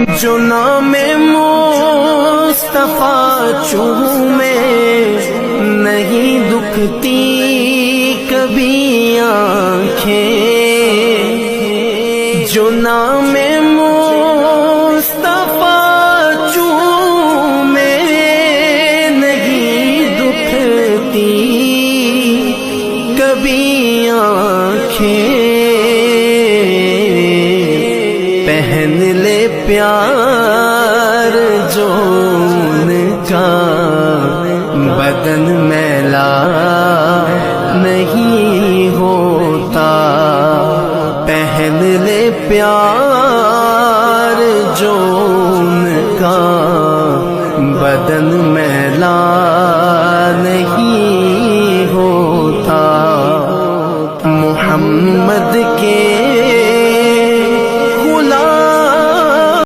جو نام مصطفیٰ چومے نہیں دکھتی کبھی آنکھیں، جو نام مصطفیٰ چومے نہیں دکھتی کبھی آنکھیں، پہن لے پیار جو ان کا بدن میلا نہیں ہوتا، پہن لے پیار جو ان کا بدن